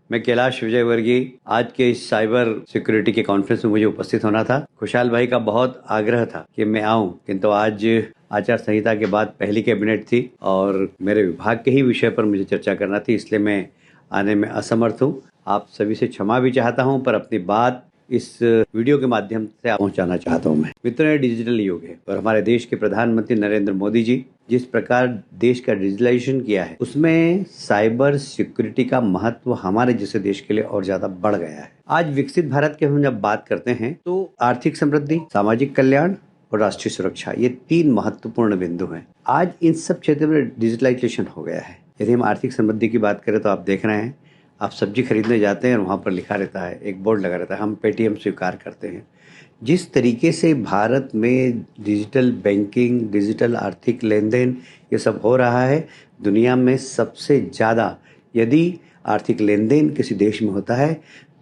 मैं कैलाश विजयवर्गीय आज के इस साइबर सिक्योरिटी के कॉन्फ्रेंस में मुझे उपस्थित होना था। खुशहाल भाई का बहुत आग्रह था कि मैं आऊं, किंतु आज आचार संहिता के बाद पहली कैबिनेट थी और मेरे विभाग के ही विषय पर मुझे चर्चा करना थी, इसलिए मैं आने में असमर्थ हूं। आप सभी से क्षमा भी चाहता हूं, पर अपनी बात इस वीडियो के माध्यम से पहुंचाना चाहता हूं। मैं मित्रों, ये डिजिटल युग है और हमारे देश के प्रधानमंत्री नरेंद्र मोदी जी जिस प्रकार देश का डिजिटलाइजेशन किया है, उसमें साइबर सिक्योरिटी का महत्व हमारे जैसे देश के लिए और ज्यादा बढ़ गया है। आज विकसित भारत की हम जब बात करते हैं तो आर्थिक समृद्धि, सामाजिक कल्याण और राष्ट्रीय सुरक्षा, ये 3 महत्वपूर्ण बिंदु हैं। आज इन सब क्षेत्र में डिजिटलाइजेशन हो गया है। यदि हम आर्थिक समृद्धि की बात करें तो आप देख रहे हैं, आप सब्जी खरीदने जाते हैं और वहाँ पर लिखा रहता है, एक बोर्ड लगा रहता है, हम पेटीएम स्वीकार करते हैं। जिस तरीके से भारत में डिजिटल बैंकिंग, डिजिटल आर्थिक लेन देन ये सब हो रहा है, दुनिया में सबसे ज़्यादा यदि आर्थिक लेन देन किसी देश में होता है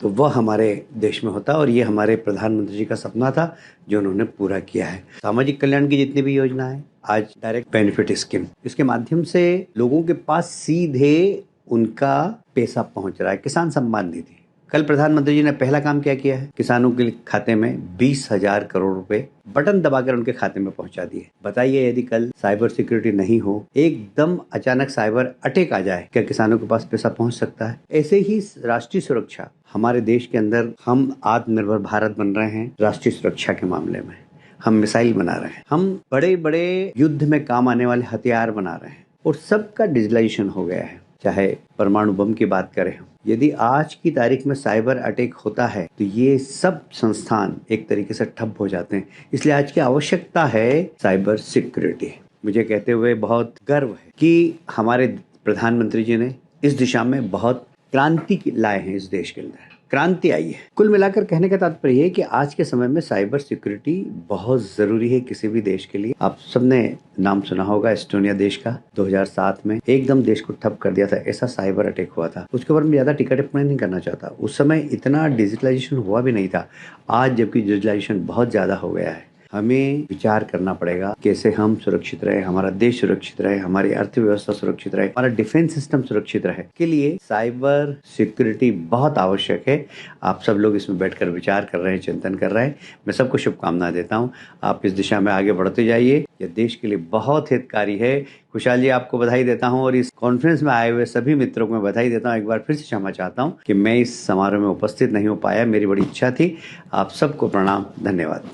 तो वह हमारे देश में होता है और ये हमारे प्रधानमंत्री जी का सपना था जो उन्होंने पूरा किया है। सामाजिक कल्याण की जितनी भी योजना है, आज डायरेक्ट बेनिफिट स्कीम, इसके माध्यम से लोगों के पास सीधे उनका पैसा पहुंच रहा है। किसान सम्मान निधि, कल प्रधानमंत्री जी ने पहला काम क्या किया है, किसानों के खाते में 20,000 करोड़ रुपए बटन दबाकर उनके खाते में पहुंचा दिए। बताइए, यदि कल साइबर सिक्योरिटी नहीं हो, एकदम अचानक साइबर अटैक आ जाए, क्या किसानों के पास पैसा पहुंच सकता है? ऐसे ही राष्ट्रीय सुरक्षा, हमारे देश के अंदर हम आत्मनिर्भर भारत बन रहे हैं। राष्ट्रीय सुरक्षा के मामले में हम मिसाइल बना रहे हैं, हम बड़े बड़े युद्ध में काम आने वाले हथियार बना रहे हैं और सबका डिजिटलाइजेशन हो गया है। चाहे परमाणु बम की बात करें हम, यदि आज की तारीख में साइबर अटैक होता है तो ये सब संस्थान एक तरीके से ठप हो जाते हैं। इसलिए आज की आवश्यकता है साइबर सिक्योरिटी। मुझे कहते हुए बहुत गर्व है कि हमारे प्रधानमंत्री जी ने इस दिशा में बहुत क्रांति लाए हैं। इस देश के अंदर क्रांति आई है। कुल मिलाकर कहने का तात्पर्य है कि आज के समय में साइबर सिक्योरिटी बहुत जरूरी है किसी भी देश के लिए। आप सबने नाम सुना होगा एस्टोनिया देश का, 2007 में एकदम देश को ठप कर दिया था, ऐसा साइबर अटैक हुआ था। उसके ऊपर मैं ज्यादा टिक्का टिप्पणी नहीं करना चाहता। उस समय इतना डिजिटलाइजेशन हुआ भी नहीं था। आज जबकि डिजिटलाइजेशन बहुत ज्यादा हो गया है, हमें विचार करना पड़ेगा कैसे हम सुरक्षित रहे, हमारा देश सुरक्षित रहे, हमारी अर्थव्यवस्था सुरक्षित रहे, हमारा डिफेंस सिस्टम सुरक्षित रहे। के लिए साइबर सिक्योरिटी बहुत आवश्यक है। आप सब लोग इसमें बैठकर विचार कर रहे हैं, चिंतन कर रहे हैं। मैं सबको शुभकामनाएं देता हूं। आप इस दिशा में आगे बढ़ते जाइए, यह देश के लिए बहुत हितकारी है। खुशहाल जी, आपको बधाई देता हूं और इस कॉन्फ्रेंस में आए हुए सभी मित्रों को मैं बधाई देता हूं। एक बार फिर से क्षमा चाहता हूं कि मैं इस समारोह में उपस्थित नहीं हो पाया, मेरी बड़ी इच्छा थी। आप सबको प्रणाम, धन्यवाद।